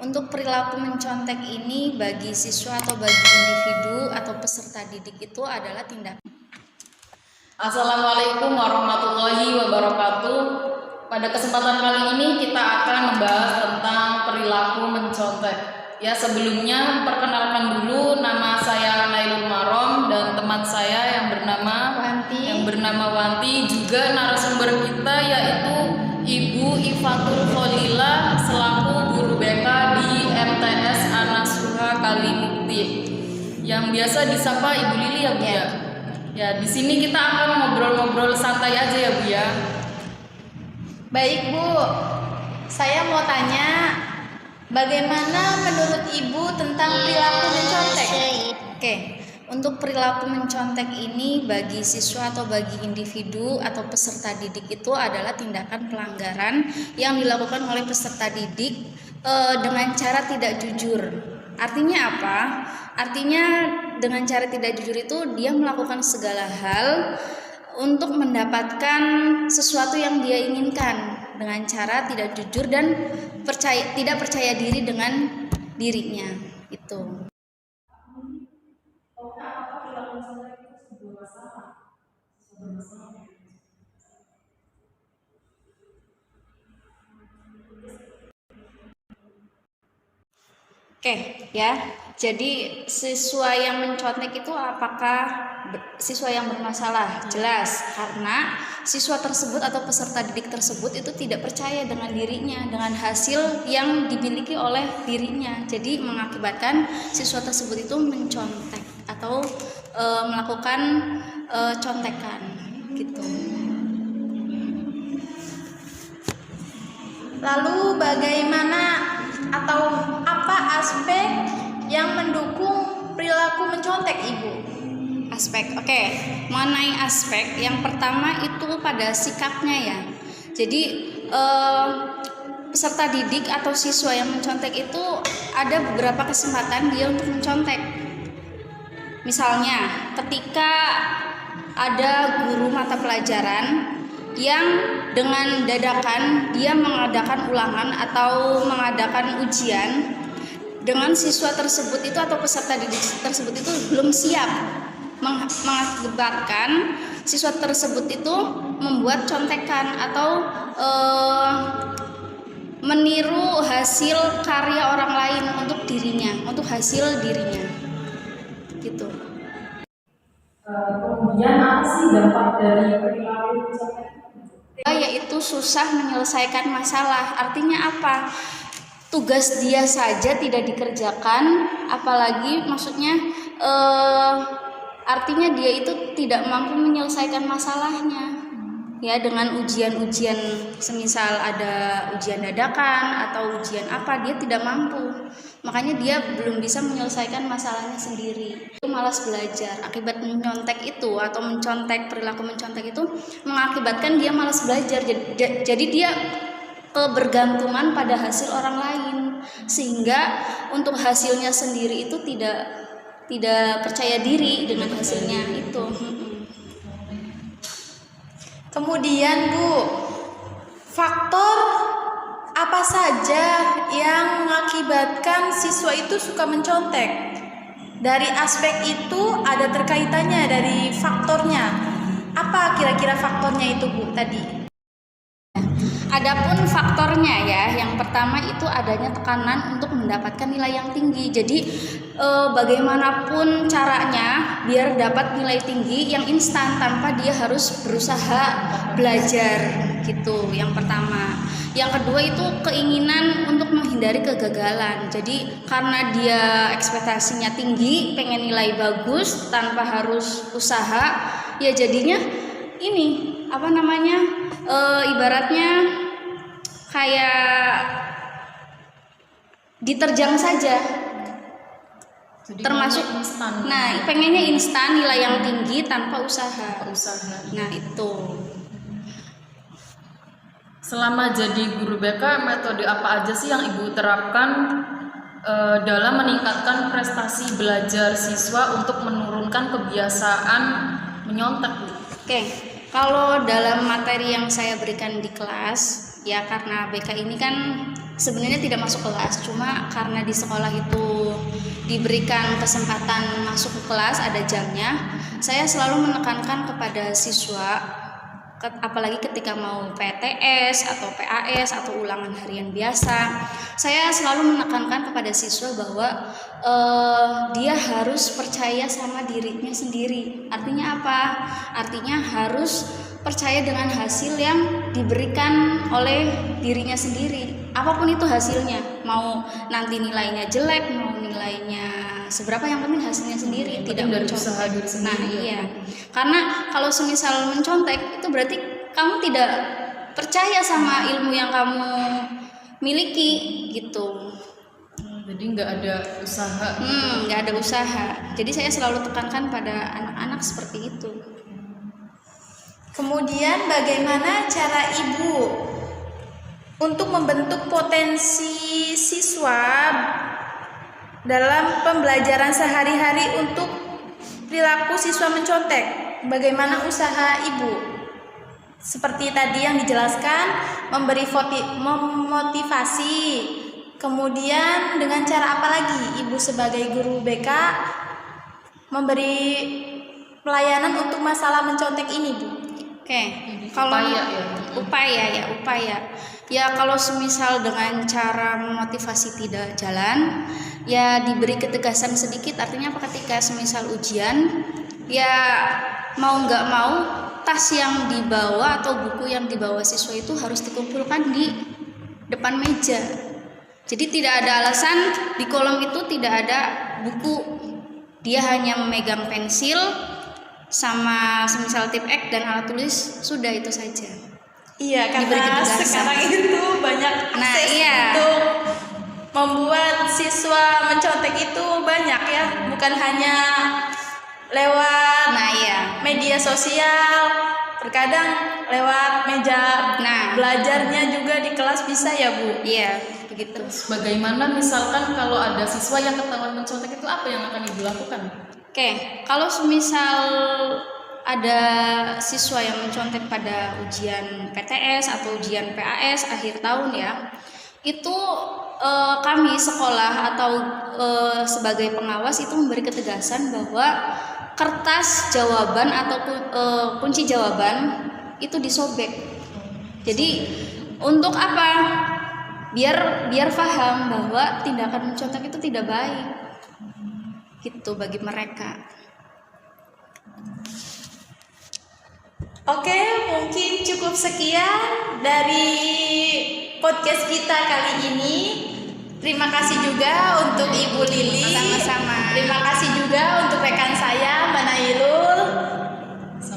Untuk perilaku mencontek ini bagi siswa atau bagi individu atau peserta didik itu adalah tindakan. Assalamualaikum warahmatullahi wabarakatuh. Pada kesempatan kali ini kita akan membahas tentang perilaku mencontek. Ya, sebelumnya perkenalkan dulu, nama saya Nailul Marom dan teman saya yang bernama Wanti, juga narasumber kita yaitu Ibu Ifatul Kholila selaku guru BK di MTS An-Nasuha Kalimukti, yang biasa disapa Ibu Lili ya Bu ya. Ya, di sini kita akan ngobrol-ngobrol santai aja ya Bu ya. Baik Bu, saya mau tanya, bagaimana menurut Ibu tentang perilaku mencontek? Oke, untuk perilaku mencontek ini bagi siswa atau bagi individu atau peserta didik itu adalah tindakan pelanggaran yang dilakukan oleh peserta didik dengan cara tidak jujur. Artinya apa? Artinya dengan cara tidak jujur itu dia melakukan segala hal untuk mendapatkan sesuatu yang dia inginkan dengan cara tidak jujur dan tidak percaya diri dengan dirinya. Itu. Oke, ya. Jadi siswa yang mencontek itu apakah siswa yang bermasalah? Jelas, karena siswa tersebut atau peserta didik tersebut itu tidak percaya dengan dirinya, dengan hasil yang dimiliki oleh dirinya. Jadi mengakibatkan siswa tersebut itu mencontek atau melakukan contekan gitu. Lalu bagaimana atau apa aspek yang mendukung perilaku mencontek Ibu? Aspek, oke. Mengenai aspek, yang pertama itu pada sikapnya ya. Jadi peserta didik atau siswa yang mencontek itu ada beberapa kesempatan dia untuk mencontek. Misalnya, ketika ada guru mata pelajaran yang dengan dadakan dia mengadakan ulangan atau mengadakan ujian dengan siswa tersebut itu atau peserta didik tersebut itu belum siap, mengakibatkan siswa tersebut itu membuat contekan atau meniru hasil karya orang lain untuk dirinya, untuk hasil dirinya gitu. Kemudian apa sih dampak dari perilaku mencontek? Yaitu susah menyelesaikan masalah. Artinya apa? Tugas dia saja tidak dikerjakan, apalagi maksudnya artinya dia itu tidak mampu menyelesaikan masalahnya. Ya, dengan ujian-ujian semisal ada ujian dadakan atau ujian apa, dia tidak mampu. Makanya dia belum bisa menyelesaikan masalahnya sendiri. Itu malas belajar. Akibat mencontek itu atau mencontek, perilaku mencontek itu mengakibatkan dia malas belajar. Jadi dia kebergantungan pada hasil orang lain, sehingga untuk hasilnya sendiri itu tidak percaya diri dengan hasilnya itu. Kemudian Bu, faktor apa saja yang mengakibatkan siswa itu suka mencontek? Dari aspek itu ada terkaitannya dari faktornya. Apa kira-kira faktornya itu Bu tadi? Adapun faktornya ya, yang pertama itu adanya tekanan untuk mendapatkan nilai yang tinggi. Jadi bagaimanapun caranya biar dapat nilai tinggi yang instan tanpa dia harus berusaha belajar gitu. Yang pertama. Yang kedua itu keinginan untuk menghindari kegagalan. Jadi karena dia ekspektasinya tinggi, pengen nilai bagus tanpa harus usaha, ya jadinya ini ibaratnya kayak diterjang saja. Jadi termasuk instan. Nah, pengennya instan, nilai yang tinggi tanpa usaha. Nah, itu. Selama jadi guru BK, metode apa aja sih yang Ibu terapkan dalam meningkatkan prestasi belajar siswa untuk menurunkan kebiasaan menyontek? Oke, kalau dalam materi yang saya berikan di kelas, ya karena BK ini kan sebenarnya tidak masuk kelas, cuma karena di sekolah itu diberikan kesempatan masuk ke kelas, ada jamnya. Saya selalu menekankan kepada siswa, apalagi ketika mau PTS atau PAS atau ulangan harian biasa, saya selalu menekankan kepada siswa bahwa dia harus percaya sama dirinya sendiri. Artinya apa? Artinya harus percaya dengan hasil yang diberikan oleh dirinya sendiri, apapun itu hasilnya, mau nanti nilainya jelek, mau nilainya seberapa, yang penting hasilnya sendiri, tidak dari mencontek. usaha diri sendiri. Nah iya, karena kalau semisal mencontek itu berarti kamu tidak percaya sama ilmu yang kamu miliki gitu. Jadi nggak ada usaha. Nggak ada usaha. Jadi saya selalu tekankan pada anak-anak seperti itu. Kemudian bagaimana cara ibu untuk membentuk potensi siswa dalam pembelajaran sehari-hari untuk perilaku siswa mencontek? Bagaimana usaha ibu? Seperti tadi yang dijelaskan, memberi memotivasi. Kemudian dengan cara apa lagi ibu sebagai guru BK memberi pelayanan untuk masalah mencontek ini, Bu? Oke, kalau upaya ya kalau semisal dengan cara memotivasi tidak jalan, ya diberi ketegasan sedikit. Artinya apa? Ketika semisal ujian, ya mau nggak mau tas yang dibawa atau buku yang dibawa siswa itu harus dikumpulkan di depan meja. Jadi tidak ada alasan di kolom itu tidak ada buku, dia hanya memegang pensil sama semisal tip X dan alat tulis, sudah itu saja. Iya, karena sekarang itu banyak akses untuk membuat siswa mencontek itu banyak ya, bukan hanya lewat media sosial, terkadang lewat meja belajarnya juga di kelas bisa ya, Bu? Iya, begitu. Bagaimana misalkan kalau ada siswa yang ketahuan mencontek, itu apa yang akan ibu lakukan? Oke, kalau semisal ada siswa yang mencontek pada ujian PTS atau ujian PAS akhir tahun ya, itu kami sekolah atau sebagai pengawas itu memberi ketegasan bahwa kertas jawaban atau kunci jawaban itu disobek. Jadi untuk apa? Biar paham bahwa tindakan mencontek itu tidak baik. Gitu bagi mereka. Oke, mungkin cukup sekian dari podcast kita kali ini. Terima kasih juga untuk Ibu Lili. Sama-sama. Terima kasih juga untuk rekan saya Mbak Nailul.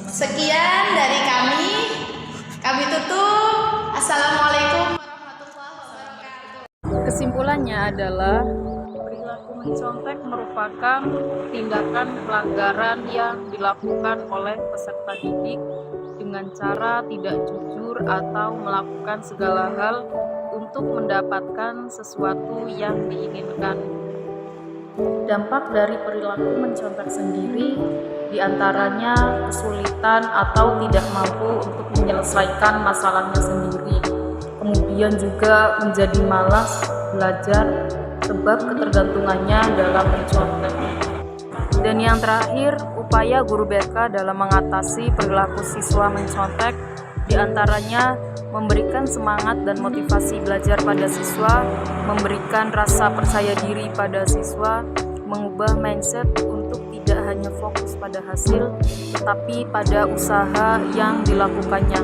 Sekian dari kami. Kami tutup. Assalamualaikum warahmatullahi wabarakatuh. Kesimpulannya adalah perilaku mencontek merupakan tindakan pelanggaran yang dilakukan oleh peserta didik dengan cara tidak jujur atau melakukan segala hal untuk mendapatkan sesuatu yang diinginkan. Dampak dari perilaku mencontek sendiri diantaranya kesulitan atau tidak mampu untuk menyelesaikan masalahnya sendiri. Kemudian juga menjadi malas belajar sebab ketergantungannya dalam mencontek. Dan yang terakhir, upaya guru BK dalam mengatasi perilaku siswa mencontek diantaranya memberikan semangat dan motivasi belajar pada siswa, memberikan rasa percaya diri pada siswa, mengubah mindset untuk tidak hanya fokus pada hasil, tetapi pada usaha yang dilakukannya.